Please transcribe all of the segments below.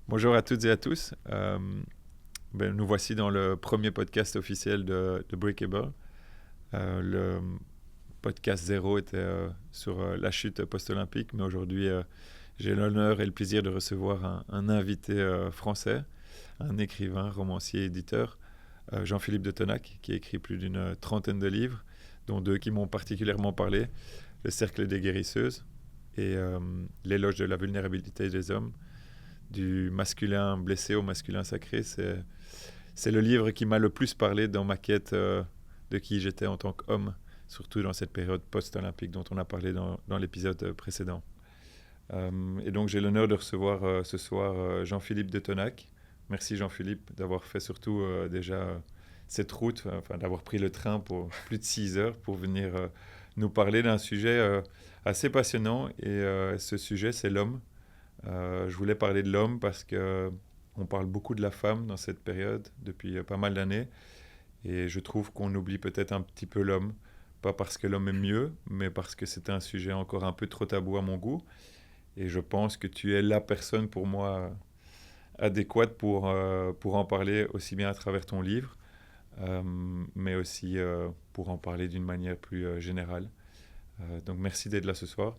Bonjour à toutes et à tous. Nous voici dans le premier podcast officiel de Breakable. Le podcast zéro était sur la chute post-olympique, mais aujourd'hui, j'ai l'honneur et le plaisir de recevoir un invité français, un écrivain, romancier, éditeur, Jean-Philippe de Tonac, qui a écrit plus d'une trentaine de livres, dont deux qui m'ont particulièrement parlé, Le Cercle des guérisseuses et L'éloge de la vulnérabilité des hommes. Du masculin blessé au masculin sacré, c'est le livre qui m'a le plus parlé dans ma quête de qui j'étais en tant qu'homme, surtout dans cette période post-olympique dont on a parlé dans l'épisode précédent. Et donc j'ai l'honneur de recevoir ce soir Jean-Philippe de Tonac. Merci Jean-Philippe d'avoir fait surtout déjà cette route, d'avoir pris le train pour plus de 6 heures pour venir nous parler d'un sujet assez passionnant. Et ce sujet, c'est l'homme. Je voulais parler de l'homme parce qu'on parle beaucoup de la femme dans cette période depuis pas mal d'années. Et je trouve qu'on oublie peut-être un petit peu l'homme. Pas parce que l'homme est mieux, mais parce que c'est un sujet encore un peu trop tabou à mon goût. Et je pense que tu es la personne pour moi adéquate pour en parler aussi bien à travers ton livre, mais aussi pour en parler d'une manière plus générale. Donc merci d'être là ce soir.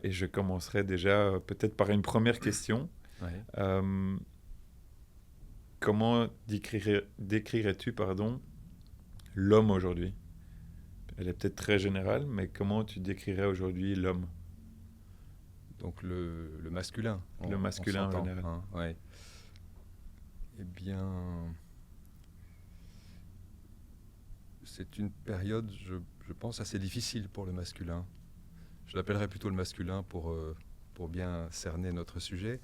Et je commencerai déjà peut-être par une première question. Ouais. Comment décrirais-tu l'homme aujourd'hui? Elle est peut-être très générale, mais comment tu décrirais aujourd'hui l'homme? Donc le masculin. Le masculin en s'entend, général. hein, ouais. Eh bien, c'est une période, je pense, assez difficile pour le masculin. Je l'appellerais plutôt le masculin pour bien cerner notre sujet.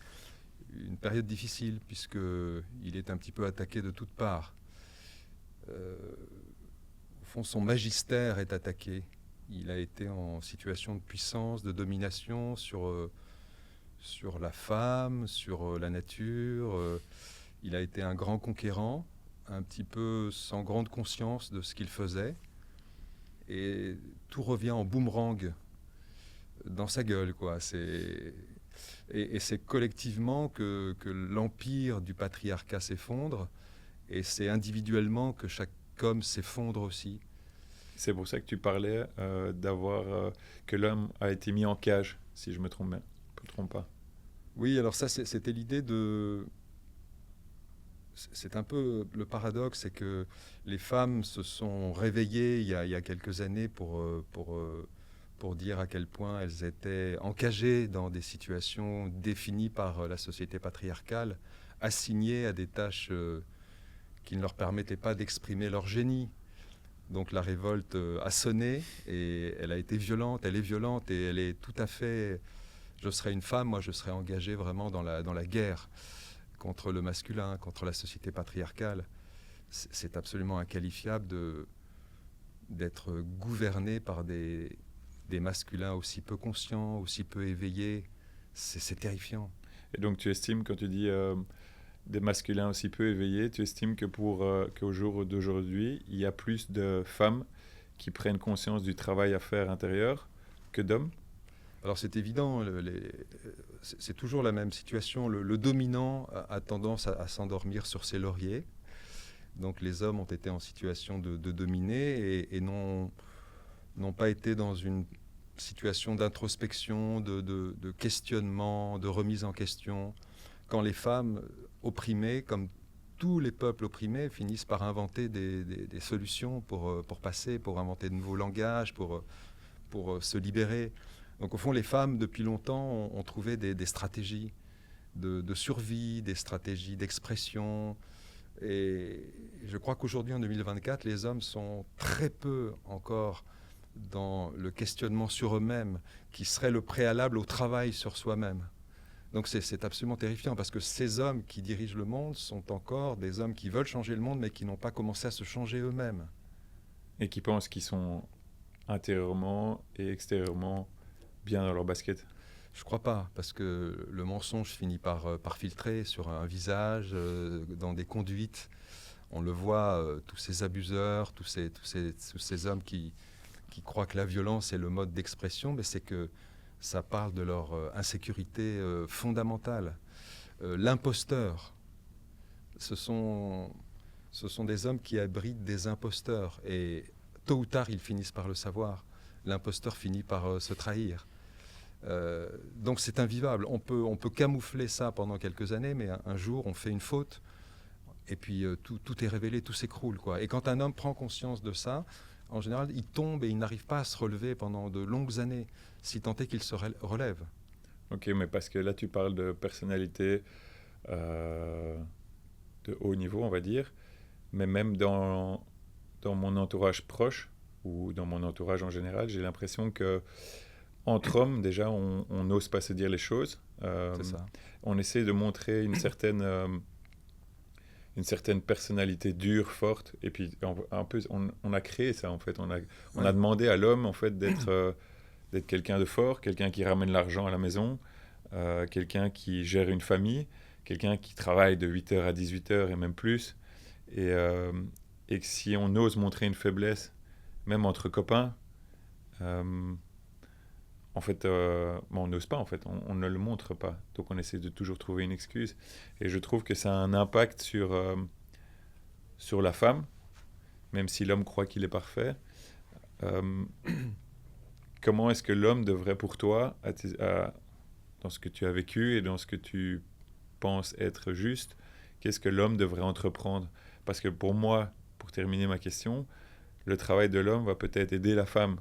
Une période difficile puisqu'il est un petit peu attaqué de toutes parts. Au fond, son magistère est attaqué. Il a été en situation de puissance, de domination sur la femme, sur la nature. Il a été un grand conquérant, un petit peu sans grande conscience de ce qu'il faisait. Et tout revient en boomerang dans sa gueule, quoi. Et c'est collectivement que l'empire du patriarcat s'effondre, et c'est individuellement que chaque homme s'effondre aussi. C'est pour ça que tu parlais que l'homme a été mis en cage, si je me trompe pas. Oui, alors ça, c'était l'idée de... C'est un peu le paradoxe, c'est que les femmes se sont réveillées il y a quelques années pour dire à quel point elles étaient encagées dans des situations définies par la société patriarcale, assignées à des tâches qui ne leur permettaient pas d'exprimer leur génie. Donc la révolte a sonné et elle a été violente, elle est violente et elle est tout à fait... Je serais une femme, moi je serais engagée vraiment dans la guerre contre le masculin, contre la société patriarcale. C'est absolument inqualifiable d'être gouverné par des masculins aussi peu conscients, aussi peu éveillés. C'est terrifiant. Et donc tu estimes, quand tu dis des masculins aussi peu éveillés, tu estimes qu'au jour d'aujourd'hui, il y a plus de femmes qui prennent conscience du travail à faire intérieur que d'hommes? Alors c'est évident, c'est toujours la même situation. Le dominant a tendance à s'endormir sur ses lauriers. Donc les hommes ont été en situation de dominer et n'ont pas été dans une situation d'introspection, de questionnement, de remise en question. Quand les femmes opprimées, comme tous les peuples opprimés, finissent par inventer des solutions pour passer, pour inventer de nouveaux langages, pour se libérer. Donc au fond, les femmes, depuis longtemps, ont trouvé des stratégies de survie, des stratégies d'expression. Et je crois qu'aujourd'hui, en 2024, les hommes sont très peu encore dans le questionnement sur eux-mêmes, qui serait le préalable au travail sur soi-même. Donc c'est absolument terrifiant, parce que ces hommes qui dirigent le monde sont encore des hommes qui veulent changer le monde, mais qui n'ont pas commencé à se changer eux-mêmes. Et qui pensent qu'ils sont intérieurement et extérieurement bien dans leur basket? Je crois pas, parce que le mensonge finit par filtrer sur un visage, dans des conduites. On le voit, tous ces abuseurs, tous ces hommes qui croient que la violence est le mode d'expression, mais c'est que ça parle de leur insécurité fondamentale. l'imposteur. Ce sont des hommes qui abritent des imposteurs et tôt ou tard ils finissent par le savoir. L'imposteur finit par se trahir. Donc c'est invivable. On peut camoufler ça pendant quelques années, mais un jour on fait une faute et puis tout est révélé, tout s'écroule, quoi. Et quand un homme prend conscience de ça, en général il tombe et il n'arrive pas à se relever pendant de longues années, si tant est qu'il se relève. Ok, mais parce que là tu parles de personnalité de haut niveau, on va dire, mais même dans mon entourage proche ou dans mon entourage en général, j'ai l'impression que entre hommes, déjà, on n'ose pas se dire les choses. C'est ça. On essaie de montrer une certaine personnalité dure, forte, et puis un peu, on a créé ça en fait. On a demandé à l'homme en fait d'être quelqu'un de fort, quelqu'un qui ramène l'argent à la maison, quelqu'un qui gère une famille, quelqu'un qui travaille de 8h à 18h et même plus. Et que si on ose montrer une faiblesse, même entre copains, en fait, on n'ose pas, en fait, on ne le montre pas. Donc on essaie de toujours trouver une excuse. Et je trouve que ça a un impact sur la femme, même si l'homme croit qu'il est parfait. Comment est-ce que l'homme devrait, pour toi, dans ce que tu as vécu et dans ce que tu penses être juste, qu'est-ce que l'homme devrait entreprendre? Parce que pour moi, pour terminer ma question, le travail de l'homme va peut-être aider la femme,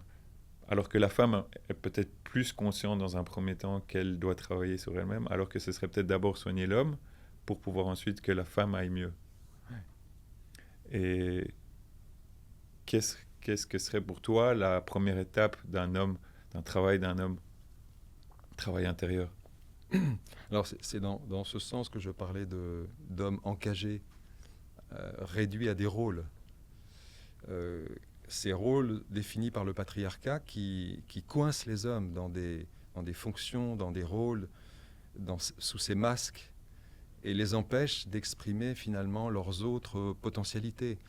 alors que la femme est peut-être plus consciente dans un premier temps qu'elle doit travailler sur elle-même, alors que ce serait peut-être d'abord soigner l'homme pour pouvoir ensuite que la femme aille mieux. Et qu'est-ce que serait pour toi la première étape d'un homme, d'un travail travail intérieur? Alors c'est dans ce sens que je parlais d'hommes encagés, réduits à des rôles. Ces rôles définis par le patriarcat qui coincent les hommes dans des fonctions, dans des rôles, sous ces masques, et les empêchent d'exprimer finalement leurs autres potentialités,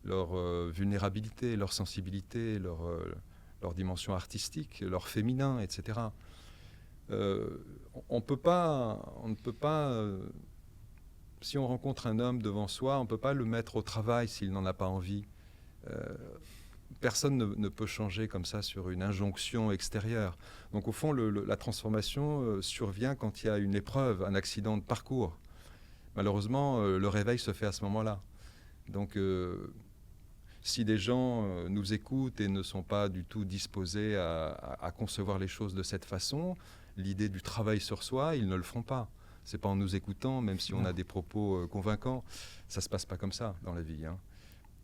leur vulnérabilité, leur sensibilité, leur dimension artistique, leur féminin, etc. On ne peut pas, si on rencontre un homme devant soi, on ne peut pas le mettre au travail s'il n'en a pas envie. Personne ne peut changer comme ça sur une injonction extérieure. Donc au fond, la transformation survient quand il y a une épreuve, un accident de parcours. Malheureusement, le réveil se fait à ce moment-là. Donc si des gens nous écoutent et ne sont pas du tout disposés à concevoir les choses de cette façon, l'idée du travail sur soi, ils ne le feront pas. C'est pas en nous écoutant, même si on a des propos convaincants, ça se passe pas comme ça dans la vie, hein.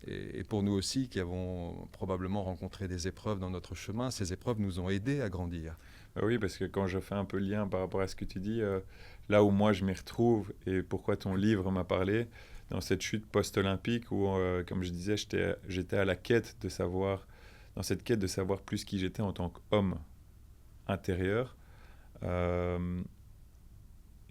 Et pour nous aussi, qui avons probablement rencontré des épreuves dans notre chemin, ces épreuves nous ont aidés à grandir. Oui, parce que quand je fais un peu le lien par rapport à ce que tu dis, là où moi je m'y retrouve et pourquoi ton livre m'a parlé, dans cette chute post-olympique où, comme je disais, j'étais à la quête de savoir, dans cette quête de savoir plus qui j'étais en tant qu'homme intérieur.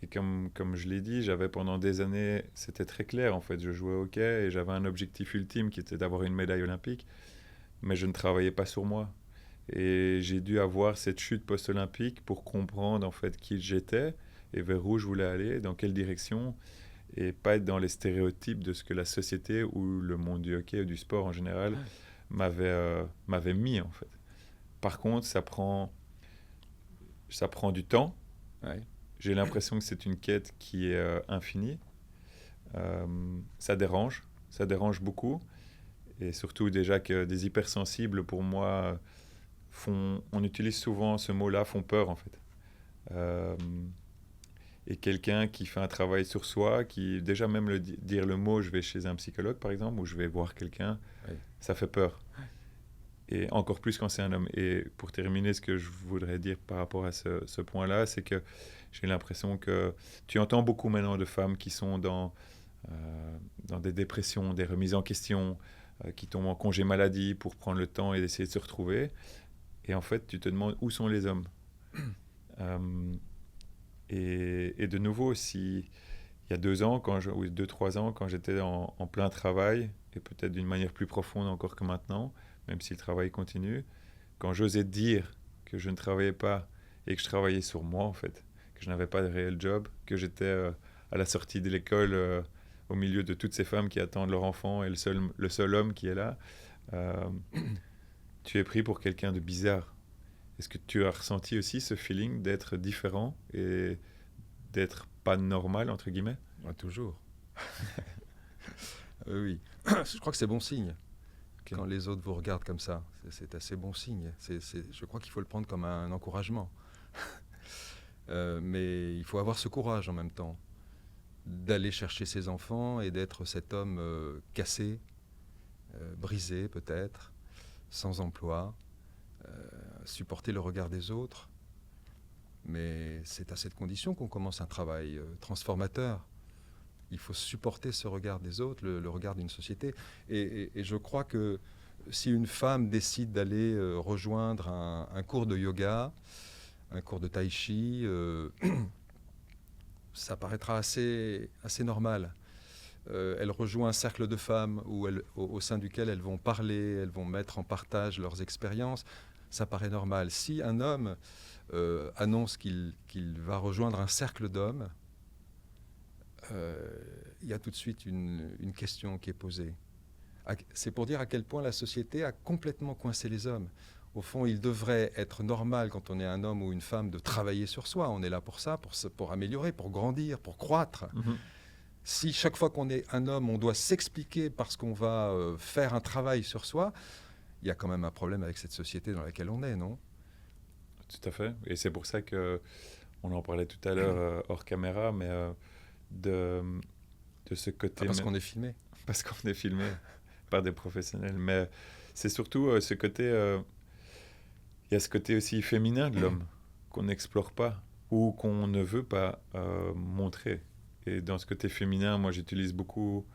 Et comme je l'ai dit, j'avais pendant des années, c'était très clair en fait, je jouais au hockey et j'avais un objectif ultime qui était d'avoir une médaille olympique, mais je ne travaillais pas sur moi. Et j'ai dû avoir cette chute post-olympique pour comprendre en fait qui j'étais et vers où je voulais aller, dans quelle direction, et pas être dans les stéréotypes de ce que la société ou le monde du hockey ou du sport en général m'avait mis en fait. Par contre, ça prend du temps. Ouais. J'ai l'impression que c'est une quête qui est infinie. Ça dérange beaucoup. Et surtout déjà que des hypersensibles, pour moi, on utilise souvent ce mot-là, font peur en fait. Et quelqu'un qui fait un travail sur soi, qui déjà même dire le mot, je vais chez un psychologue par exemple, ou je vais voir quelqu'un, Oui. ça fait peur. Et encore plus quand c'est un homme. Et pour terminer, ce que je voudrais dire par rapport à ce point-là, c'est que j'ai l'impression que tu entends beaucoup maintenant de femmes qui sont dans des dépressions, des remises en question, qui tombent en congé maladie pour prendre le temps et d'essayer de se retrouver. Et en fait, tu te demandes où sont les hommes. Et de nouveau, il y a 2 ans, ou 2-3 ans, quand j'étais en plein travail, et peut-être d'une manière plus profonde encore que maintenant, même si le travail continue, quand j'osais dire que je ne travaillais pas et que je travaillais sur moi, en fait, que je n'avais pas de réel job, que j'étais à la sortie de l'école, au milieu de toutes ces femmes qui attendent leur enfant et le seul homme qui est là, tu es pris pour quelqu'un de bizarre. Est-ce que tu as ressenti aussi ce feeling d'être différent et d'être pas normal, entre guillemets? Ouais, toujours. Oui, je crois que c'est bon signe. Okay. Quand les autres vous regardent comme ça, c'est assez bon signe. Je crois qu'il faut le prendre comme un encouragement. Mais il faut avoir ce courage en même temps d'aller chercher ses enfants et d'être cet homme cassé, brisé peut-être, sans emploi, supporter le regard des autres. Mais c'est à cette condition qu'on commence un travail transformateur. Il faut supporter ce regard des autres, le regard d'une société. Et je crois que si une femme décide d'aller rejoindre un cours de yoga, un cours de tai chi, ça paraîtra assez normal. Elle rejoint un cercle de femmes au sein duquel elles vont parler, elles vont mettre en partage leurs expériences. Ça paraît normal. Si un homme annonce qu'il va rejoindre un cercle d'hommes, il y a tout de suite une question qui est posée. C'est pour dire à quel point la société a complètement coincé les hommes. Au fond, il devrait être normal, quand on est un homme ou une femme, de travailler sur soi. On est là pour ça, pour améliorer, pour grandir, pour croître. Mm-hmm. Si chaque fois qu'on est un homme, on doit s'expliquer parce qu'on va faire un travail sur soi, il y a quand même un problème avec cette société dans laquelle on est, non? Tout à fait. Et c'est pour ça qu'on en parlait tout à l'heure hors caméra, mais de ce côté... parce qu'on est filmé. Parce qu'on est filmé par des professionnels. Mais c'est surtout ce côté... Il y a ce côté aussi féminin de l'homme qu'on n'explore pas ou qu'on ne veut pas montrer. Et dans ce côté féminin, moi, j'utilise beaucoup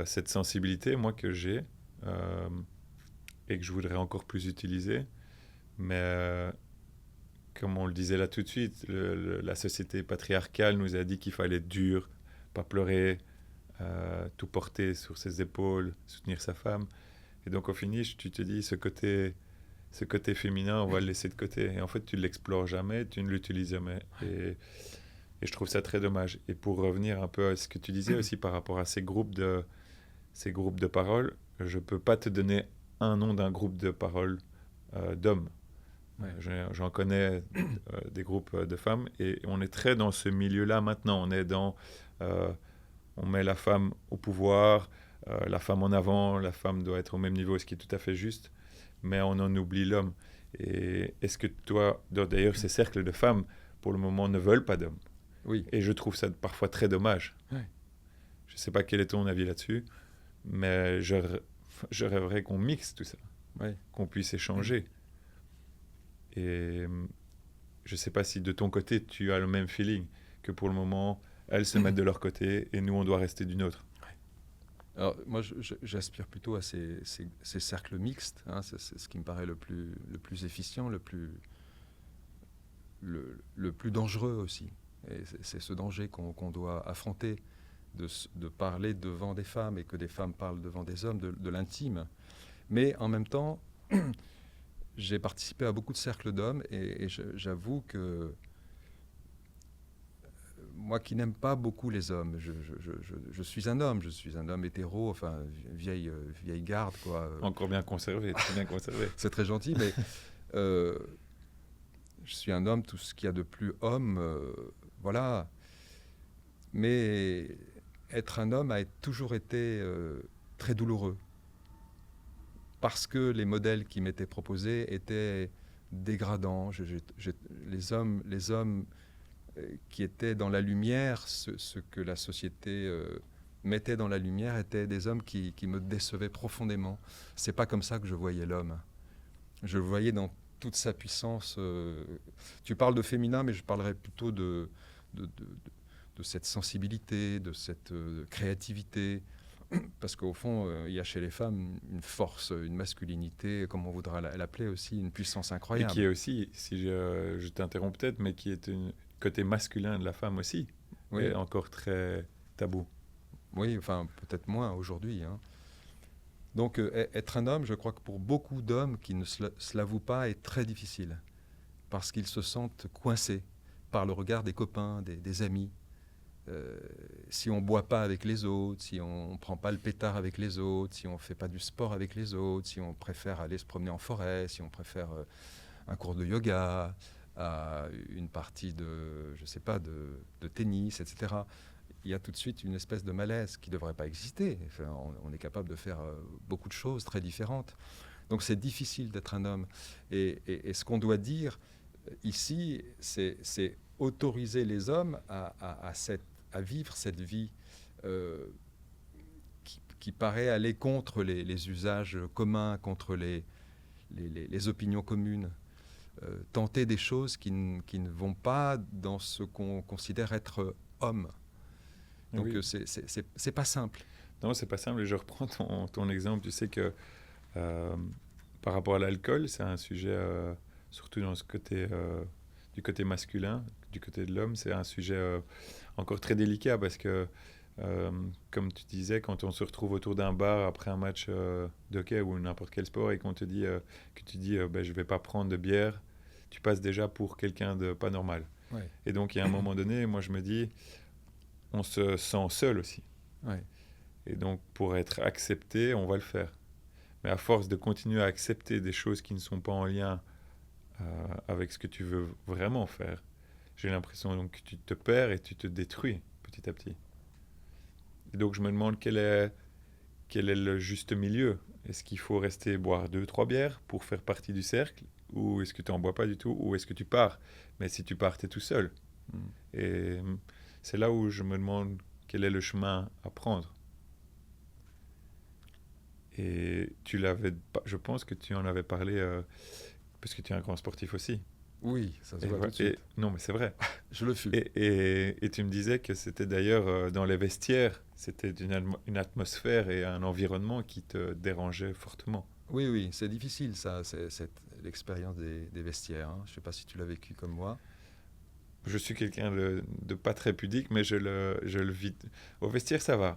cette sensibilité, moi, que j'ai et que je voudrais encore plus utiliser. Mais comme on le disait là tout de suite, la société patriarcale nous a dit qu'il fallait être dur, pas pleurer, tout porter sur ses épaules, soutenir sa femme. Et donc, au finish, tu te dis, ce côté féminin, on va le laisser de côté. Et en fait, tu ne l'explores jamais, tu ne l'utilises jamais. Et je trouve ça très dommage. Et pour revenir un peu à ce que tu disais aussi par rapport à ces groupes de parole, je ne peux pas te donner un nom d'un groupe de parole d'hommes. Ouais. J'en connais des groupes de femmes et on est très dans ce milieu-là maintenant. On est dans... on met la femme au pouvoir, la femme en avant, la femme doit être au même niveau, ce qui est tout à fait juste. Mais on en oublie l'homme. Et est-ce que toi... D'ailleurs, ces cercles de femmes, pour le moment, ne veulent pas d'hommes. Oui. Et je trouve ça parfois très dommage. Ouais. Je ne sais pas quel est ton avis là-dessus, mais je rêverais qu'on mixe tout ça, ouais. Qu'on puisse échanger. Et je ne sais pas si de ton côté, tu as le même feeling, que pour le moment, elles se mettent de leur côté et nous, on doit rester du nôtre. Alors, moi, j'aspire plutôt à ces cercles mixtes. Hein, c'est ce qui me paraît le plus efficient, le plus dangereux aussi. Et c'est ce danger qu'on doit affronter, de parler devant des femmes et que des femmes parlent devant des hommes, de l'intime. Mais en même temps, j'ai participé à beaucoup de cercles d'hommes et j'avoue que moi qui n'aime pas beaucoup les hommes, je suis un homme hétéro, enfin vieille garde, quoi. Encore bien conservé, très bien conservé. C'est très gentil, mais je suis un homme, tout ce qu'il y a de plus homme, voilà. Mais être un homme a toujours été très douloureux. Parce que les modèles qui m'étaient proposés étaient dégradants. Les hommes qui étaient dans la lumière, ce que la société mettait dans la lumière, étaient des hommes qui me décevaient profondément. C'est pas comme ça que je voyais l'homme. Je le voyais dans toute sa puissance. Tu parles de féminin, mais je parlerais plutôt de cette sensibilité, de cette créativité. Parce qu'au fond, il y a chez les femmes une force, une masculinité, comme on voudra l'appeler aussi, une puissance incroyable. Et qui est aussi, si je t'interromps peut-être, mais qui est un côté masculin de la femme aussi, oui. Et encore très tabou. Oui, enfin peut-être moins aujourd'hui. Hein. Donc être un homme, je crois que pour beaucoup d'hommes qui ne se l'avouent pas, est très difficile. Parce qu'ils se sentent coincés par le regard des copains, des amis. si on ne boit pas avec les autres, si on ne prend pas le pétard avec les autres, si on ne fait pas du sport avec les autres, si on préfère aller se promener en forêt, si on préfère un cours de yoga, à une partie de, je sais pas, de tennis, etc. Il y a tout de suite une espèce de malaise qui ne devrait pas exister. Enfin, on est capable de faire beaucoup de choses très différentes. Donc c'est difficile d'être un homme. Et ce qu'on doit dire ici, c'est autoriser les hommes à vivre cette vie qui paraît aller contre les usages communs, contre les opinions communes. Tenter des choses qui ne vont pas dans ce qu'on considère être homme. Donc Oui. c'est pas simple. Non, c'est pas simple. Et je reprends ton exemple. Tu sais que par rapport à l'alcool, c'est un sujet, surtout dans ce côté, du côté masculin, du côté de l'homme, c'est un sujet encore très délicat parce que, comme tu disais, quand on se retrouve autour d'un bar après un match de hockey ou n'importe quel sport et qu'on te dit que tu dis ben, je vais pas prendre de bière, tu passes déjà pour quelqu'un de pas normal. Ouais. Et donc, il y a un moment donné, moi je me dis, on se sent seul aussi. Ouais. Et donc, pour être accepté, on va le faire. Mais à force de continuer à accepter des choses qui ne sont pas en lien avec ce que tu veux vraiment faire, j'ai l'impression donc, que tu te perds et tu te détruis petit à petit. Et donc, je me demande quel est le juste milieu. Est-ce qu'il faut rester boire 2, 3 bières pour faire partie du cercle? Ou est-ce que tu n'en bois pas du tout? Ou est-ce que tu pars? Mais si tu pars, tu es tout seul. Et c'est là où je me demande quel est le chemin à prendre. Et je pense que tu en avais parlé parce que tu es un grand sportif aussi. Oui, ça se voit tout de suite. Non, mais c'est vrai. Je le fus. Et tu me disais que c'était d'ailleurs dans les vestiaires, c'était une atmosphère et un environnement qui te dérangeait fortement. Oui, c'est difficile ça, c'est l'expérience des vestiaires. Hein. Je ne sais pas si tu l'as vécu comme moi. Je suis quelqu'un de pas très pudique, mais je le vis. Au vestiaire, ça va.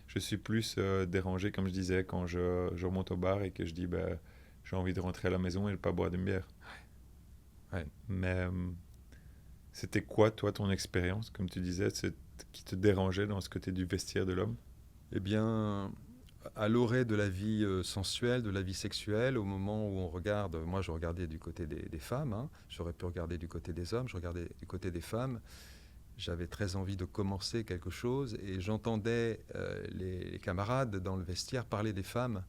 Je suis plus dérangé, comme je disais, quand je remonte au bar et que je dis ben, j'ai envie de rentrer à la maison et de ne pas boire de bière. Ouais. Mais c'était quoi, toi, ton expérience, comme tu disais, qui te dérangeait dans ce côté du vestiaire de l'homme? Eh bien, à l'orée de la vie sensuelle, de la vie sexuelle, au moment où on regarde, moi je regardais du côté des femmes, hein, j'aurais pu regarder du côté des hommes, je regardais du côté des femmes, j'avais très envie de commencer quelque chose et j'entendais les camarades dans le vestiaire parler des femmes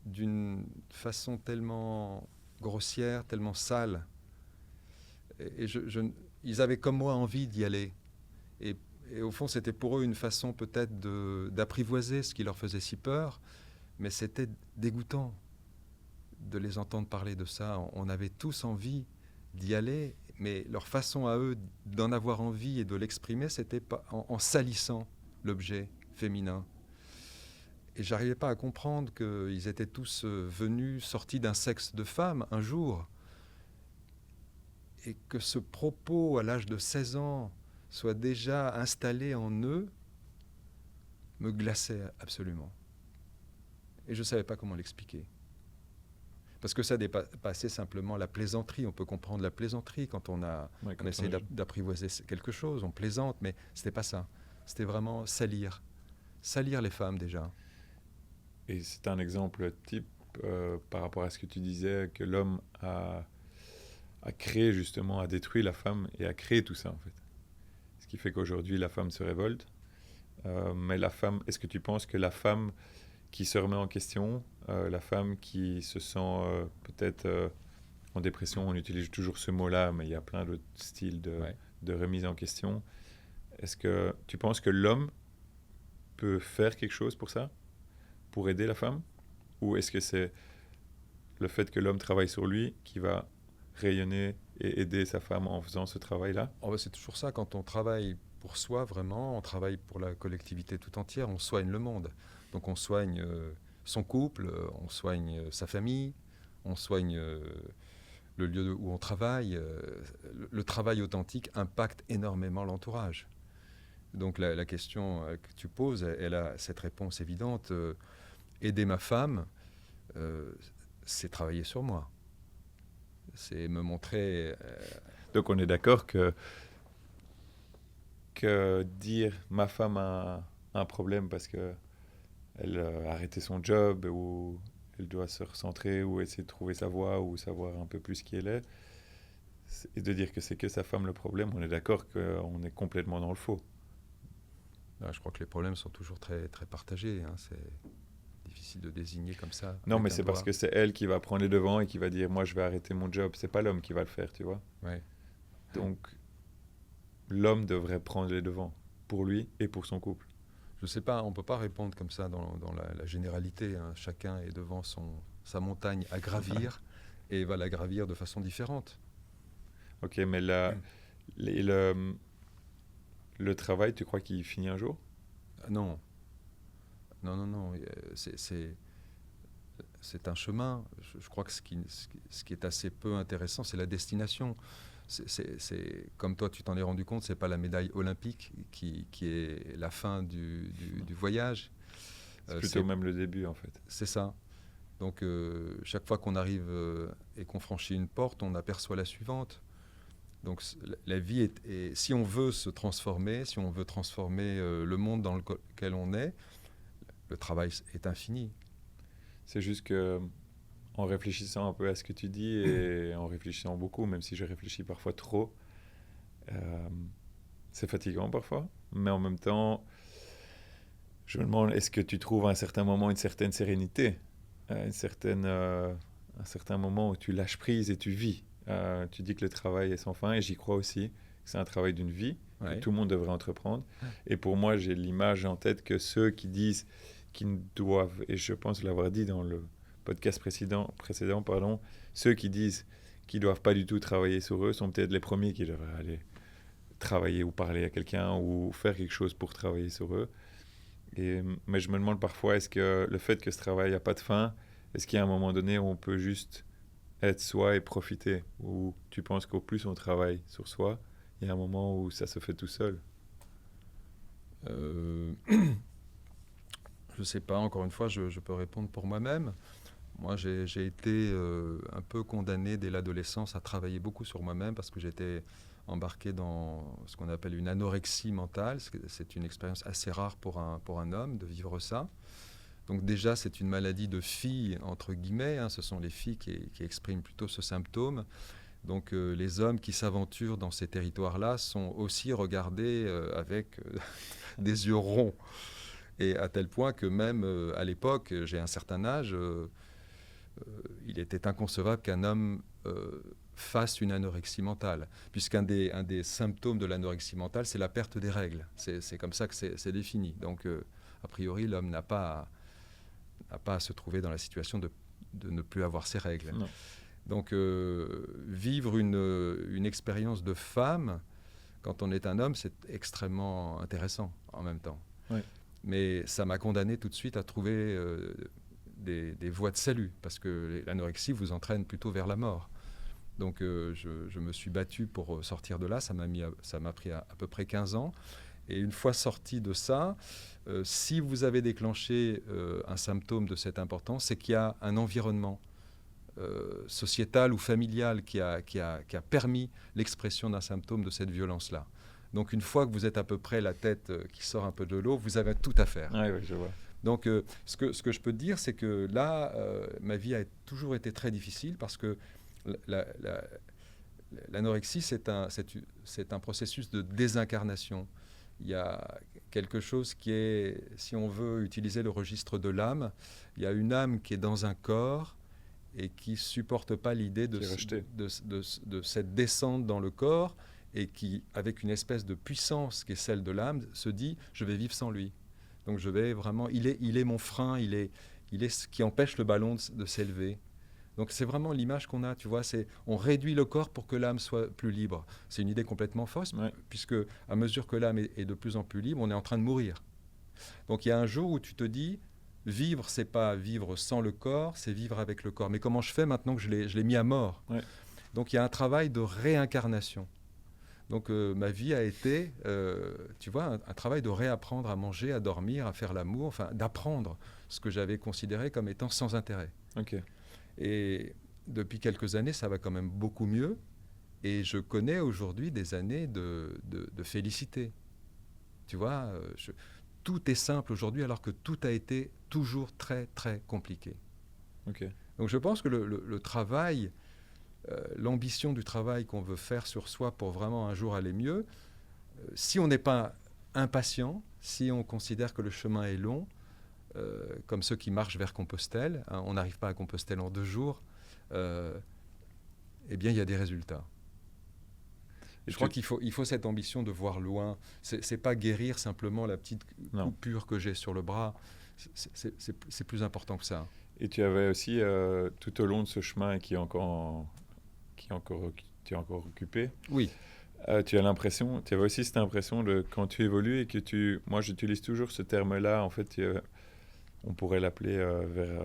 d'une façon tellement grossière, tellement sale. Et ils avaient comme moi envie d'y aller. Et au fond, c'était pour eux une façon peut-être d'apprivoiser ce qui leur faisait si peur, mais c'était dégoûtant de les entendre parler de ça. On avait tous envie d'y aller, mais leur façon à eux d'en avoir envie et de l'exprimer, c'était en salissant l'objet féminin. Et j'arrivais pas à comprendre qu'ils étaient tous venus, sortis d'un sexe de femme un jour, et que ce propos à l'âge de 16 ans soit déjà installé en eux, me glaçait absolument. Et je ne savais pas comment l'expliquer. Parce que ça dépassait simplement la plaisanterie. On peut comprendre la plaisanterie quand on essaie d'apprivoiser quelque chose, on plaisante, mais ce n'était pas ça. C'était vraiment salir les femmes déjà. Et c'est un exemple type par rapport à ce que tu disais, que l'homme a créé justement, a détruit la femme et a créé tout ça en fait. Ce qui fait qu'aujourd'hui la femme se révolte. Mais la femme, est-ce que tu penses que la femme qui se remet en question, la femme qui se sent peut-être en dépression, on utilise toujours ce mot-là, mais il y a plein d'autres styles de remise en question. Est-ce que tu penses que l'homme peut faire quelque chose pour ça, pour aider la femme? Ou est-ce que c'est le fait que l'homme travaille sur lui qui va rayonner et aider sa femme en faisant ce travail-là? Oh, c'est toujours ça, quand on travaille pour soi vraiment, on travaille pour la collectivité tout entière, on soigne le monde. Donc on soigne son couple, on soigne sa famille, on soigne le lieu où on travaille. Le travail authentique impacte énormément l'entourage. Donc la question que tu poses, elle a cette réponse évidente. Aider ma femme, c'est travailler sur moi. C'est me montrer... Donc on est d'accord que que dire ma femme a un problème parce que elle a arrêté son job ou elle doit se recentrer ou essayer de trouver sa voie ou savoir un peu plus qui elle est. Et de dire que c'est que sa femme le problème, on est d'accord qu'on est complètement dans le faux. Là, je crois que les problèmes sont toujours très, très partagés. Hein. C'est difficile de désigner comme ça. Non, mais c'est parce que c'est elle qui va prendre les devants et qui va dire moi je vais arrêter mon job. C'est pas l'homme qui va le faire, tu vois. Ouais. Donc l'homme devrait prendre les devants pour lui et pour son couple. Je ne sais pas, on ne peut pas répondre comme ça dans la généralité. Hein. Chacun est devant sa montagne à gravir et va la gravir de façon différente. Ok, mais le travail, tu crois qu'il finit un jour? Non. Non. C'est un chemin. Je crois que ce qui est assez peu intéressant, c'est la destination. Comme toi, tu t'en es rendu compte, ce n'est pas la médaille olympique qui est la fin du voyage. C'est plutôt même le début, en fait. C'est ça. Donc, chaque fois qu'on arrive et qu'on franchit une porte, on aperçoit la suivante. Donc, la vie si on veut se transformer, si on veut transformer le monde dans lequel on est, le travail est infini. C'est juste que en réfléchissant un peu à ce que tu dis et en réfléchissant beaucoup, même si je réfléchis parfois trop, c'est fatigant parfois, mais en même temps, je me demande, est-ce que tu trouves à un certain moment une certaine sérénité, un certain moment où tu lâches prise et tu vis. Tu dis que le travail est sans fin et j'y crois aussi, que c'est un travail d'une vie, que tout le monde devrait entreprendre. Et pour moi, j'ai l'image en tête que ceux qui disent qu'ils doivent, et je pense l'avoir dit dans le podcast précédent, ceux qui disent qu'ils ne doivent pas du tout travailler sur eux sont peut-être les premiers qui devraient aller travailler ou parler à quelqu'un ou faire quelque chose pour travailler sur eux. Mais je me demande parfois, est-ce que le fait que ce travail n'a pas de fin, est-ce qu'il y a un moment donné où on peut juste être soi et profiter? Ou tu penses qu'au plus on travaille sur soi, il y a un moment où ça se fait tout seul? Je ne sais pas, encore une fois, je peux répondre pour moi-même. Moi, j'ai été un peu condamné dès l'adolescence à travailler beaucoup sur moi-même parce que j'étais embarqué dans ce qu'on appelle une anorexie mentale. C'est une expérience assez rare pour un homme de vivre ça. Donc déjà, c'est une maladie de filles, entre guillemets. Hein, ce sont les filles qui expriment plutôt ce symptôme. Donc les hommes qui s'aventurent dans ces territoires-là sont aussi regardés avec des yeux ronds. Et à tel point que même à l'époque, j'ai un certain âge, il était inconcevable qu'un homme fasse une anorexie mentale, puisqu'un des symptômes de l'anorexie mentale, c'est la perte des règles. C'est comme ça que c'est défini. Donc, a priori, l'homme n'a pas à se trouver dans la situation de ne plus avoir ses règles. Non. Donc, vivre une expérience de femme, quand on est un homme, c'est extrêmement intéressant en même temps. Oui. Mais ça m'a condamné tout de suite à trouver des voies de salut, parce que l'anorexie vous entraîne plutôt vers la mort. Donc je me suis battu pour sortir de là, ça m'a pris à peu près 15 ans. Et une fois sorti de ça, si vous avez déclenché un symptôme de cette importance, c'est qu'il y a un environnement sociétal ou familial qui a permis l'expression d'un symptôme de cette violence-là. Donc une fois que vous êtes à peu près la tête qui sort un peu de l'eau, vous avez tout à faire. Oui, je vois. Donc ce que je peux te dire, c'est que là, ma vie a toujours été très difficile parce que l'anorexie, c'est un processus de désincarnation. Il y a quelque chose qui est, si on veut utiliser le registre de l'âme, il y a une âme qui est dans un corps et qui ne supporte pas l'idée de cette descente dans le corps et qui, avec une espèce de puissance qui est celle de l'âme, se dit « je vais vivre sans lui ». Donc je vais vraiment, il est mon frein, il est ce qui empêche le ballon de s'élever. Donc c'est vraiment l'image qu'on a, tu vois, on réduit le corps pour que l'âme soit plus libre. C'est une idée complètement fausse, puisque à mesure que l'âme est de plus en plus libre, on est en train de mourir. Donc il y a un jour où tu te dis, vivre, c'est pas vivre sans le corps, c'est vivre avec le corps. Mais comment je fais maintenant que je l'ai mis à mort? Donc il y a un travail de réincarnation. Donc ma vie a été, tu vois, un travail de réapprendre à manger, à dormir, à faire l'amour, enfin d'apprendre ce que j'avais considéré comme étant sans intérêt. Okay. Et depuis quelques années, ça va quand même beaucoup mieux. Et je connais aujourd'hui des années de félicité. Tu vois, tout est simple aujourd'hui alors que tout a été toujours très, très compliqué. Ok. Donc je pense que le travail, l'ambition du travail qu'on veut faire sur soi pour vraiment un jour aller mieux, si on n'est pas impatient, si on considère que le chemin est long, comme ceux qui marchent vers Compostelle, hein, on n'arrive pas à Compostelle en 2 jours, eh bien il y a des résultats. Je crois qu'il faut cette ambition de voir loin. C'est pas guérir simplement la petite coupure que j'ai sur le bras. C'est plus important que ça. Et tu avais aussi, tout au long de ce chemin qui est encore occupé, oui. Tu avais aussi cette impression de quand tu évolues et que moi j'utilise toujours ce terme-là, en fait, on pourrait l'appeler vers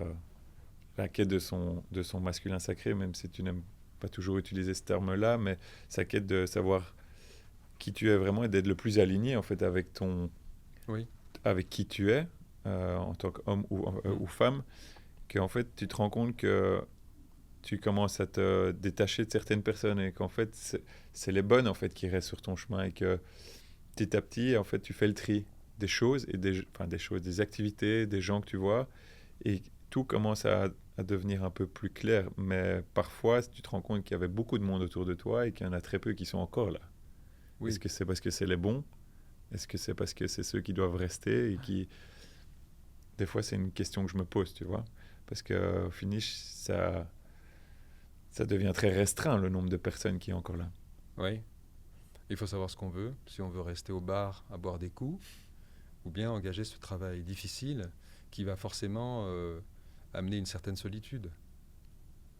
la quête de son masculin sacré, même si tu n'aimes pas toujours utiliser ce terme-là, mais sa quête de savoir qui tu es vraiment et d'être le plus aligné en fait avec avec qui tu es en tant qu'homme ou femme, qu'en fait tu te rends compte que tu commences à te détacher de certaines personnes et qu'en fait c'est les bonnes en fait qui restent sur ton chemin et que petit à petit en fait tu fais le tri des choses et des activités, des gens que tu vois et tout commence à devenir un peu plus clair, mais parfois tu te rends compte qu'il y avait beaucoup de monde autour de toi et qu'il y en a très peu qui sont encore là. Oui. Est-ce que c'est parce que c'est les bons? Est-ce que c'est parce que c'est ceux qui doivent rester et qui... Des fois c'est une question que je me pose, tu vois, parce qu'au finish ça devient très restreint le nombre de personnes qui est encore là. Oui, il faut savoir ce qu'on veut, si on veut rester au bar à boire des coups ou bien engager ce travail difficile qui va forcément amener une certaine solitude.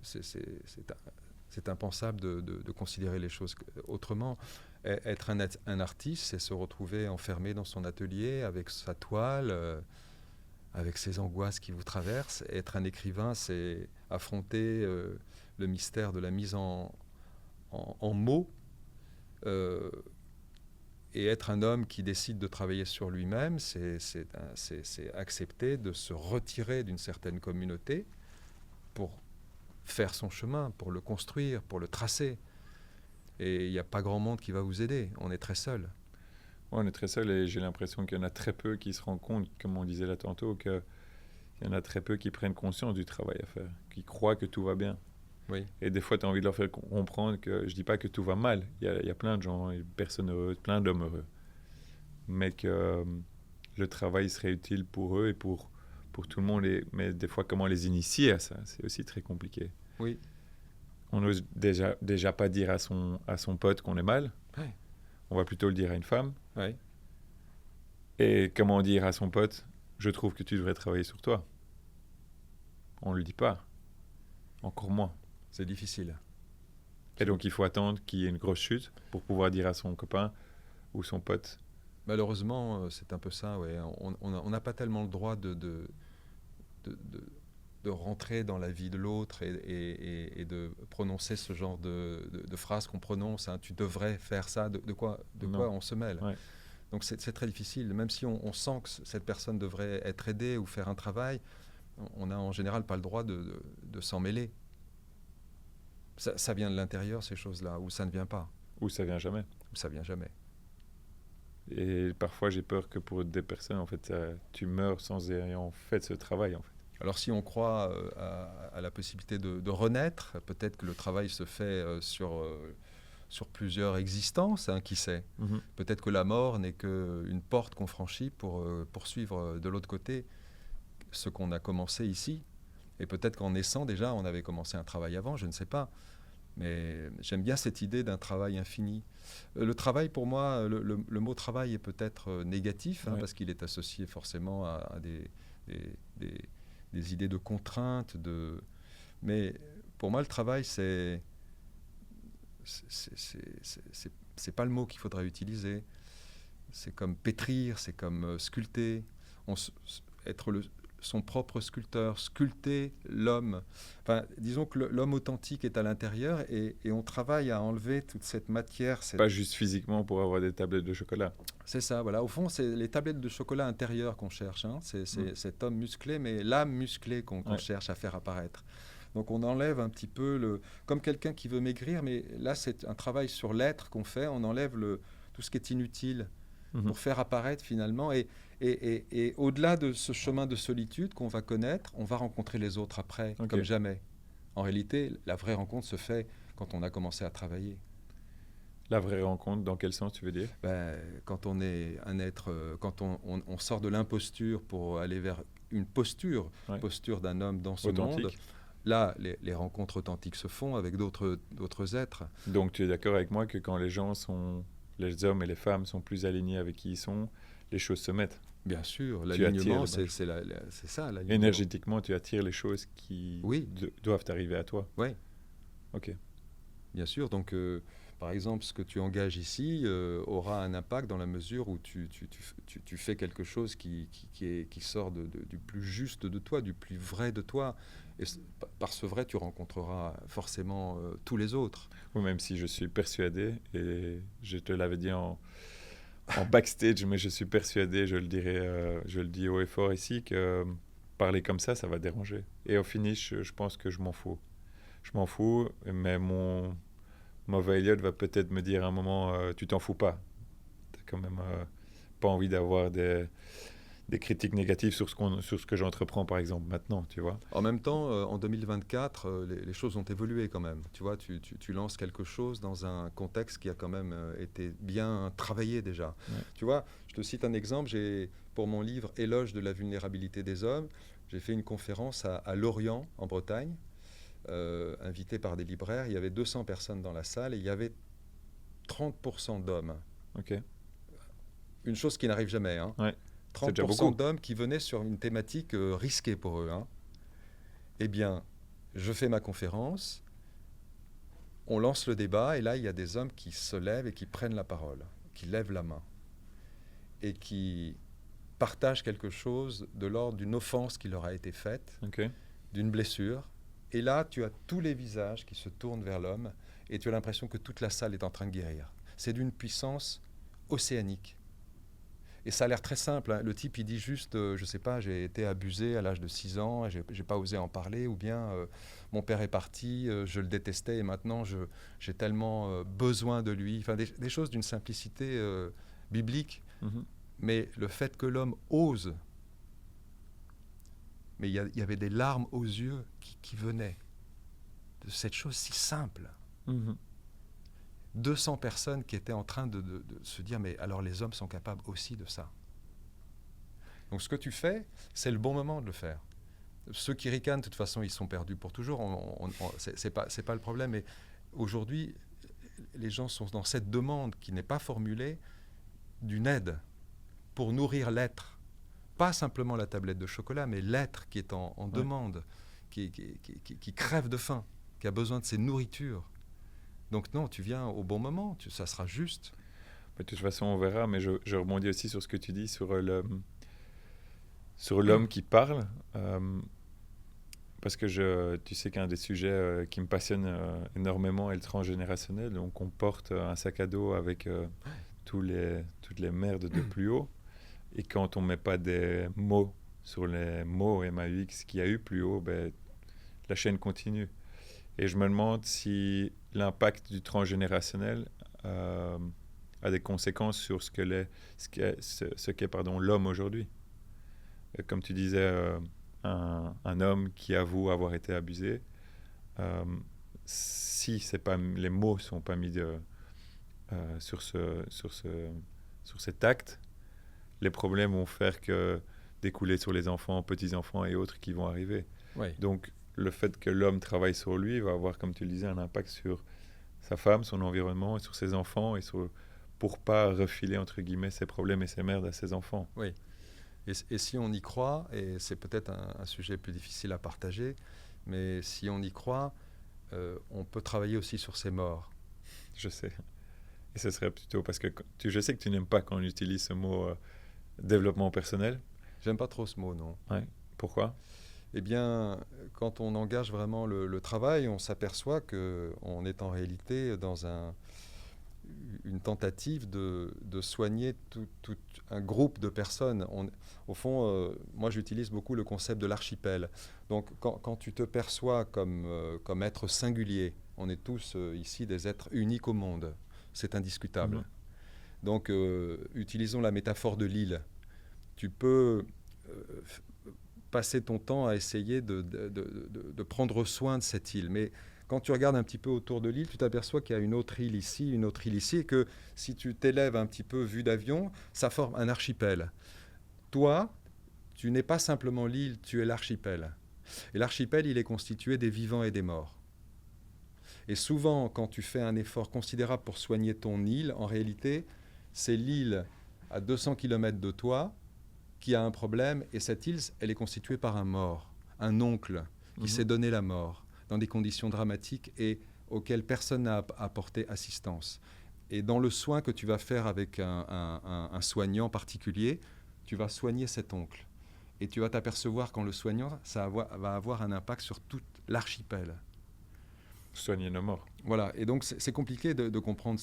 C'est impensable de considérer les choses autrement. Être un artiste, c'est se retrouver enfermé dans son atelier avec sa toile, avec ses angoisses qui vous traversent. Être un écrivain, c'est affronter le mystère de la mise en mots. Et être un homme qui décide de travailler sur lui-même, c'est accepter de se retirer d'une certaine communauté pour faire son chemin, pour le construire, pour le tracer. Et il n'y a pas grand monde qui va vous aider. On est très seul. Ouais, on est très seul et j'ai l'impression qu'il y en a très peu qui se rendent compte, comme on disait là tantôt, qu'il y en a très peu qui prennent conscience du travail à faire, qui croient que tout va bien. Oui. Et des fois, tu as envie de leur faire comprendre que je ne dis pas que tout va mal. Il y a plein de gens, personnes heureuses, plein d'hommes heureux. Mais que le travail serait utile pour eux et pour tout le monde. Mais des fois, comment les initier à ça, c'est aussi très compliqué. Oui. On n'ose déjà pas dire à son pote qu'on est mal. Ouais. On va plutôt le dire à une femme. Ouais. Et comment dire à son pote, je trouve que tu devrais travailler sur toi. On ne le dit pas. Encore moins. C'est difficile. Et donc, il faut attendre qu'il y ait une grosse chute pour pouvoir dire à son copain ou son pote. Malheureusement, c'est un peu ça. Ouais. On n'a pas tellement le droit de rentrer dans la vie de l'autre et de prononcer ce genre de phrases qu'on prononce. Hein, tu devrais faire ça. De quoi on se mêle. Ouais. Donc, c'est très difficile. Même si on sent que cette personne devrait être aidée ou faire un travail, on n'a en général pas le droit de s'en mêler. Ça vient de l'intérieur, ces choses-là, ou ça ne vient pas. Ou ça vient jamais. Ou ça vient jamais. Et parfois, j'ai peur que pour des personnes, en fait, tu meurs sans ayant fait ce travail, en fait. Alors, si on croit à la possibilité de renaître, peut-être que le travail se fait sur plusieurs existences, hein, qui sait. Mm-hmm. Peut-être que la mort n'est qu'une porte qu'on franchit pour poursuivre de l'autre côté ce qu'on a commencé ici. Et peut-être qu'en naissant, déjà, on avait commencé un travail avant, je ne sais pas. Mais j'aime bien cette idée d'un travail infini. Le travail, pour moi, le mot travail est peut-être négatif, hein, parce qu'il est associé forcément à des idées de contraintes. Mais pour moi, le travail, c'est pas le mot qu'il faudrait utiliser. C'est comme pétrir, c'est comme sculpter. Être son propre sculpteur, sculpter l'homme. Enfin, disons que l'homme authentique est à l'intérieur et on travaille à enlever toute cette matière. Pas juste physiquement pour avoir des tablettes de chocolat. C'est ça, voilà. Au fond, c'est les tablettes de chocolat intérieures qu'on cherche. Hein. C'est cet homme musclé, mais l'âme musclée qu'on cherche à faire apparaître. Donc on enlève un petit peu, comme quelqu'un qui veut maigrir, mais là c'est un travail sur l'être qu'on fait, on enlève tout ce qui est inutile. pour faire apparaître finalement. Et au-delà de ce chemin de solitude qu'on va connaître, on va rencontrer les autres après, comme jamais. En réalité, la vraie rencontre se fait quand on a commencé à travailler. La vraie rencontre, dans quel sens tu veux dire? Quand on est un être, quand on sort de l'imposture pour aller vers une posture d'un homme dans ce monde, là, les rencontres authentiques se font avec d'autres êtres. Donc tu es d'accord avec moi que quand les hommes et les femmes sont plus alignés avec qui ils sont, les choses se mettent? Bien sûr, l'alignement, c'est ça. Énergétiquement, tu attires les choses qui doivent arriver à toi. Oui. Ok. Bien sûr, donc par exemple, ce que tu engages ici aura un impact dans la mesure où tu fais quelque chose qui sort du plus juste de toi, du plus vrai de toi. Et par ce vrai, tu rencontreras forcément tous les autres. Oui, même si je suis persuadé, et je te l'avais dit en backstage, mais je suis persuadé, je le dis haut et fort ici, que parler comme ça va déranger. Et au finish, je pense que je m'en fous. Je m'en fous, mais mon mauvais Elliot va peut-être me dire à un moment, tu t'en fous pas. T'as quand même pas envie d'avoir des critiques négatives sur ce que j'entreprends, par exemple, maintenant, tu vois. En même temps, en 2024, les choses ont évolué quand même. Tu vois, tu lances quelque chose dans un contexte qui a quand même été bien travaillé déjà. Ouais. Tu vois, je te cite un exemple. Pour mon livre « Éloge de la vulnérabilité des hommes », j'ai fait une conférence à Lorient, en Bretagne, invité par des libraires. Il y avait 200 personnes dans la salle et il y avait 30% d'hommes. Ok. Une chose qui n'arrive jamais, hein. Ouais. 30% d'hommes qui venaient sur une thématique risquée pour eux. Hein. Eh bien, je fais ma conférence, on lance le débat, et là, il y a des hommes qui se lèvent et qui prennent la parole, qui lèvent la main, et qui partagent quelque chose de l'ordre d'une offense qui leur a été faite, d'une blessure. Et là, tu as tous les visages qui se tournent vers l'homme, et tu as l'impression que toute la salle est en train de guérir. C'est d'une puissance océanique. Et ça a l'air très simple. Hein. Le type, il dit juste, je ne sais pas, j'ai été abusé à l'âge de 6 ans, je n'ai pas osé en parler, ou bien mon père est parti, je le détestais et maintenant j'ai tellement besoin de lui. Enfin, des choses d'une simplicité biblique. Mm-hmm. Mais le fait que l'homme ose, mais il y avait des larmes aux yeux qui venaient de cette chose si simple. Mm-hmm. 200 personnes qui étaient en train de se dire, mais alors les hommes sont capables aussi de ça. Donc ce que tu fais, c'est le bon moment de le faire. Ceux qui ricanent, de toute façon, ils sont perdus pour toujours. C'est pas le problème. Mais aujourd'hui, les gens sont dans cette demande qui n'est pas formulée d'une aide pour nourrir l'être. Pas simplement la tablette de chocolat, mais l'être qui est en demande, qui crève de faim, qui a besoin de ses nourritures. Donc non, tu viens au bon moment, ça sera juste. De toute façon, on verra, mais je rebondis aussi sur ce que tu dis, sur l'homme qui parle, parce que tu sais qu'un des sujets qui me passionne énormément est le transgénérationnel. Donc on porte un sac à dos avec toutes les merdes de plus haut, et quand on ne met pas des mots sur les mots MAUX qu'il y a eu plus haut, la chaîne continue. Et je me demande si l'impact du transgénérationnel a des conséquences sur ce qu'est l'homme aujourd'hui. Comme tu disais, un homme qui avoue avoir été abusé, si les mots ne sont pas mis sur cet acte, les problèmes vont faire que découler sur les enfants, petits-enfants et autres qui vont arriver. Oui. Donc, le fait que l'homme travaille sur lui va avoir, comme tu le disais, un impact sur sa femme, son environnement, et sur ses enfants, pour pas refiler, entre guillemets, ses problèmes et ses merdes à ses enfants. Oui. Et si on y croit, et c'est peut-être un sujet plus difficile à partager, mais si on y croit, on peut travailler aussi sur ses morts. Je sais. Et ce serait plutôt parce que je sais que tu n'aimes pas quand on utilise ce mot développement personnel. J'aime pas trop ce mot, non. Ouais. Pourquoi ? Eh bien, quand on engage vraiment le travail, on s'aperçoit qu'on est en réalité dans une tentative de soigner tout un groupe de personnes. Au fond, moi j'utilise beaucoup le concept de l'archipel. Donc quand tu te perçois comme être singulier, on est tous ici des êtres uniques au monde, c'est indiscutable. Donc, utilisons la métaphore de l'île. Tu peux passer ton temps à essayer de prendre soin de cette île. Mais quand tu regardes un petit peu autour de l'île, tu t'aperçois qu'il y a une autre île ici, une autre île ici, et que si tu t'élèves un petit peu vue d'avion, ça forme un archipel. Toi, tu n'es pas simplement l'île, tu es l'archipel. Et l'archipel, il est constitué des vivants et des morts. Et souvent, quand tu fais un effort considérable pour soigner ton île, en réalité, c'est l'île à 200 km de toi qui a un problème, et cette île, elle est constituée par un mort, un oncle qui s'est donné la mort dans des conditions dramatiques et auxquelles personne n'a apporté assistance. Et dans le soin que tu vas faire avec un soignant particulier, tu vas soigner cet oncle. Et tu vas t'apercevoir qu'en le soignant, ça va avoir un impact sur tout l'archipel. Soigner nos morts. Voilà, et donc c'est compliqué de comprendre.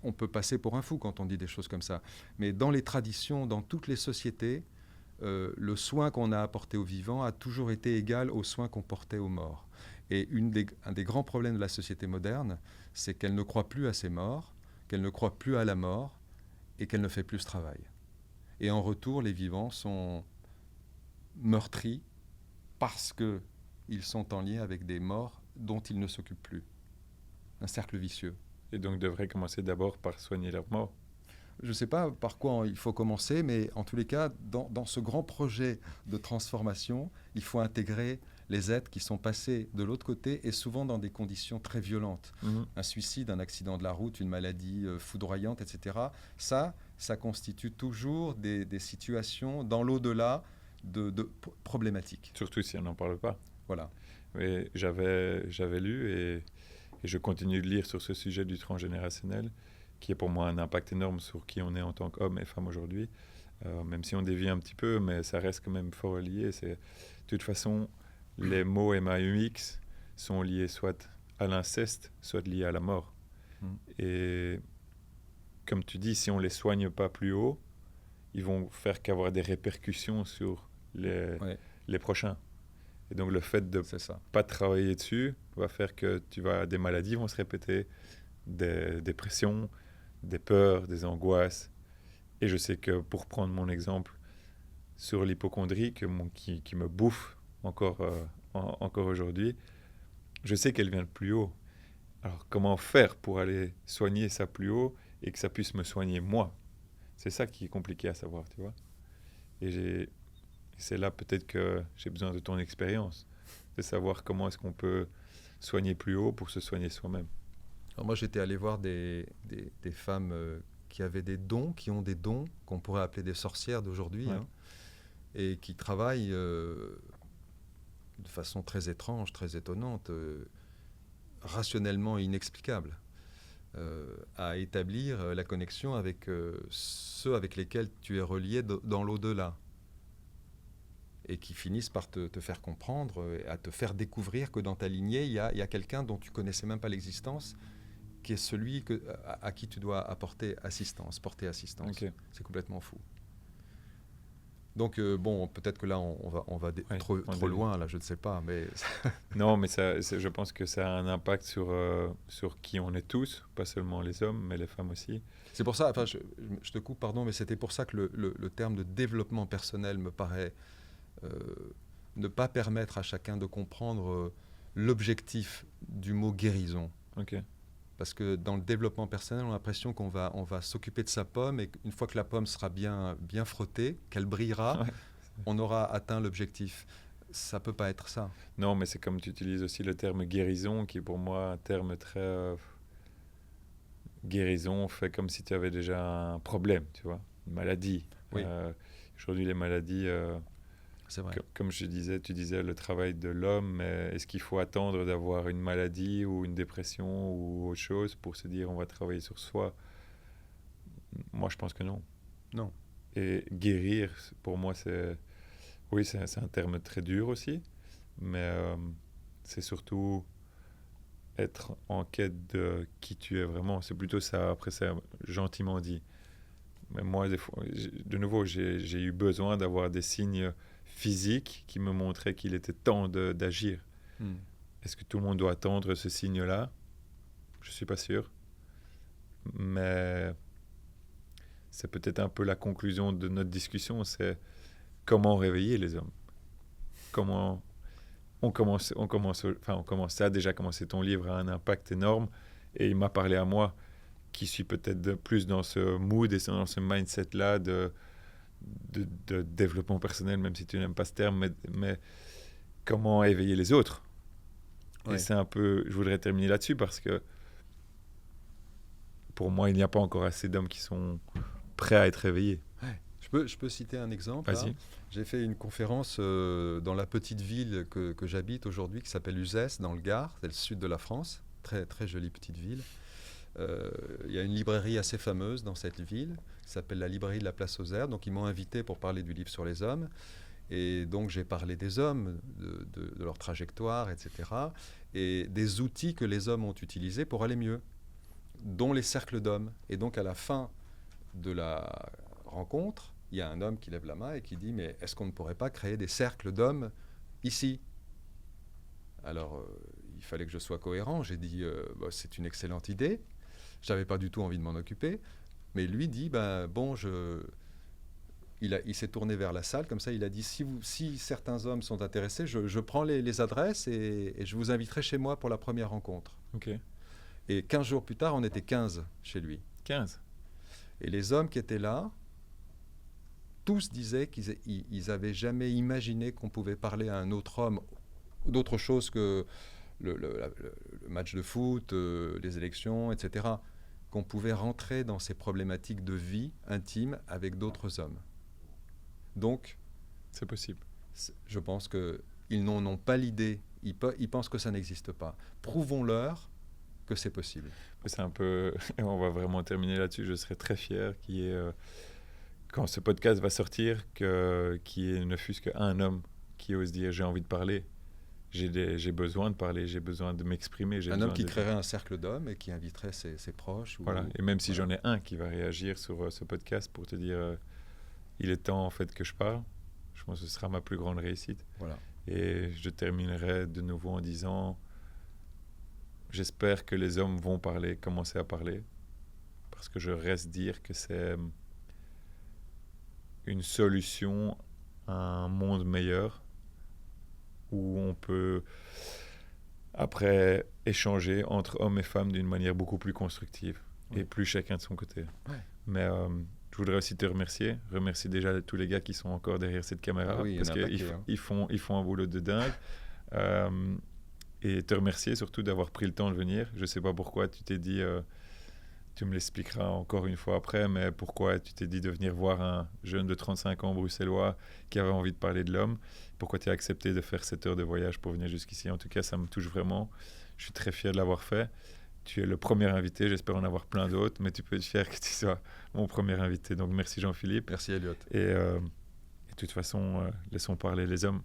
On peut passer pour un fou quand on dit des choses comme ça. Mais dans les traditions, dans toutes les sociétés, le soin qu'on a apporté aux vivants a toujours été égal au soin qu'on portait aux morts. Et un des grands problèmes de la société moderne, c'est qu'elle ne croit plus à ses morts, qu'elle ne croit plus à la mort, et qu'elle ne fait plus ce travail. Et en retour, les vivants sont meurtris parce qu'ils sont en lien avec des morts dont ils ne s'occupent plus. Un cercle vicieux. Et donc devrait commencer d'abord par soigner leurs morts. Je ne sais pas par quoi il faut commencer, mais en tous les cas, dans ce grand projet de transformation, il faut intégrer les êtres qui sont passés de l'autre côté et souvent dans des conditions très violentes. Un suicide, un accident de la route, une maladie foudroyante, etc. Ça constitue toujours des situations dans l'au-delà de problématiques. Surtout si on n'en parle pas. Voilà. Et j'avais lu et je continue de lire sur ce sujet du transgénérationnel, qui est pour moi un impact énorme sur qui on est en tant qu'homme et femme aujourd'hui, même si on dévie un petit peu, mais ça reste quand même fort lié. De toute façon, les mots MAUX sont liés soit à l'inceste, soit liés à la mort. Et comme tu dis, si on ne les soigne pas plus haut, ils vont faire qu'avoir des répercussions sur les prochains. Et donc le fait de ne pas travailler dessus va faire que des maladies vont se répéter, des dépressions, des peurs, des angoisses. Et je sais que pour prendre mon exemple sur l'hypocondrie qui me bouffe encore aujourd'hui, je sais qu'elle vient de plus haut. Alors comment faire pour aller soigner ça plus haut et que ça puisse me soigner moi? C'est ça qui est compliqué à savoir, tu vois. Et c'est là peut-être que j'ai besoin de ton expérience, de savoir comment est-ce qu'on peut soigner plus haut pour se soigner soi-même. Alors moi, j'étais allé voir des femmes qui avaient des dons, qui ont des dons, qu'on pourrait appeler des sorcières d'aujourd'hui, et qui travaillent de façon très étrange, très étonnante, rationnellement inexplicable, à établir la connexion avec ceux avec lesquels tu es relié dans l'au-delà. Et qui finissent par te faire comprendre, à te faire découvrir que dans ta lignée, il y a quelqu'un dont tu ne connaissais même pas l'existence, qui est celui à qui tu dois porter assistance. Okay. C'est complètement fou. Donc, peut-être que là, on va trop loin, là, je ne sais pas. Mais non, mais je pense que ça a un impact sur qui on est tous, pas seulement les hommes, mais les femmes aussi. C'est pour ça, je te coupe, pardon, mais c'était pour ça que le terme de développement personnel me paraît ne pas permettre à chacun de comprendre l'objectif du mot guérison. Okay. Parce que dans le développement personnel, on a l'impression qu'on va s'occuper de sa pomme et qu'une fois que la pomme sera bien frottée, qu'elle brillera, on aura atteint l'objectif. Ça ne peut pas être ça. Non, mais c'est comme tu utilises aussi le terme guérison, qui est pour moi un terme très... guérison fait comme si tu avais déjà un problème, tu vois, une maladie. Oui. Aujourd'hui, les maladies... c'est vrai. Comme tu disais le travail de l'homme, mais est-ce qu'il faut attendre d'avoir une maladie ou une dépression ou autre chose pour se dire on va travailler sur soi? Moi, je pense que non. Non. Et guérir, pour moi, c'est un terme très dur aussi, mais c'est surtout être en quête de qui tu es vraiment. C'est plutôt ça, après c'est gentiment dit. Mais moi, de nouveau, j'ai eu besoin d'avoir des signes physique qui me montrait qu'il était temps d'agir. Est-ce que tout le monde doit attendre ce signe-là? Je ne suis pas sûr. Mais c'est peut-être un peu la conclusion de notre discussion, c'est comment réveiller les hommes. Comment on commençait à déjà commencer ton livre à un impact énorme, et il m'a parlé à moi, qui suis peut-être plus dans ce mood et dans ce mindset-là de développement personnel, même si tu n'aimes pas ce terme, mais comment éveiller les autres. Ouais. Et c'est un peu, je voudrais terminer là-dessus parce que pour moi, il n'y a pas encore assez d'hommes qui sont prêts à être éveillés. Ouais. Je peux citer un exemple. Vas-y. Là. J'ai fait une conférence dans la petite ville que j'habite aujourd'hui, qui s'appelle Uzès, dans le Gard, c'est le sud de la France. Très, très jolie petite ville. Il y a une librairie assez fameuse dans cette ville, qui s'appelle la librairie de la Place aux Herbes. Donc ils m'ont invité pour parler du livre sur les hommes. Et donc j'ai parlé des hommes, de leur trajectoire, etc. Et des outils que les hommes ont utilisés pour aller mieux, dont les cercles d'hommes. Et donc à la fin de la rencontre, il y a un homme qui lève la main et qui dit « Mais est-ce qu'on ne pourrait pas créer des cercles d'hommes ici ?» Alors il fallait que je sois cohérent. J'ai dit bah, « C'est une excellente idée. » Je n'avais pas du tout envie de m'en occuper. Mais lui dit bah, « Bon, il s'est tourné vers la salle, comme ça il a dit si certains hommes sont intéressés, je prends les adresses et je vous inviterai chez moi pour la première rencontre. » Ok. Et 15 jours plus tard, on était 15 chez lui. 15. Et les hommes qui étaient là, tous disaient qu'ils n'avaient jamais imaginé qu'on pouvait parler à un autre homme d'autre chose que le match de foot, les élections, etc. Qu'on pouvait rentrer dans ces problématiques de vie intime avec d'autres hommes. Donc, c'est possible. Je pense qu'ils n'en ont pas l'idée. Ils pensent que ça n'existe pas. Prouvons-leur que c'est possible. C'est un peu... On va vraiment terminer là-dessus. Je serais très fier qu'il y ait, quand ce podcast va sortir, qu'il y ait ne fût-ce qu'un homme qui ose dire « j'ai envie de parler ». J'ai besoin de parler, j'ai besoin de m'exprimer. Un homme qui créerait un cercle d'hommes et qui inviterait ses proches. Voilà. Et même si j'en ai un qui va réagir sur ce podcast pour te dire il est temps en fait que je parle, je pense que ce sera ma plus grande réussite. Voilà. Et je terminerai de nouveau en disant j'espère que les hommes vont parler, commencer à parler, parce que je reste dire que c'est une solution à un monde meilleur, où on peut après échanger entre hommes et femmes d'une manière beaucoup plus constructive, et plus chacun de son côté. Ouais. Mais je voudrais aussi te remercier déjà tous les gars qui sont encore derrière cette caméra, parce qu'ils font un boulot de dingue. Et te remercier surtout d'avoir pris le temps de venir. Je ne sais pas pourquoi tu t'es dit, tu me l'expliqueras encore une fois après, mais pourquoi tu t'es dit de venir voir un jeune de 35 ans bruxellois qui avait envie de parler de l'homme. Pourquoi tu as accepté de faire 7 heures de voyage pour venir jusqu'ici. En tout cas, ça me touche vraiment. Je suis très fier de l'avoir fait. Tu es le premier invité, j'espère en avoir plein d'autres, mais tu peux être fier que tu sois mon premier invité. Donc merci Jean-Philippe. Merci Elliot. Et de toute façon, laissons parler les hommes.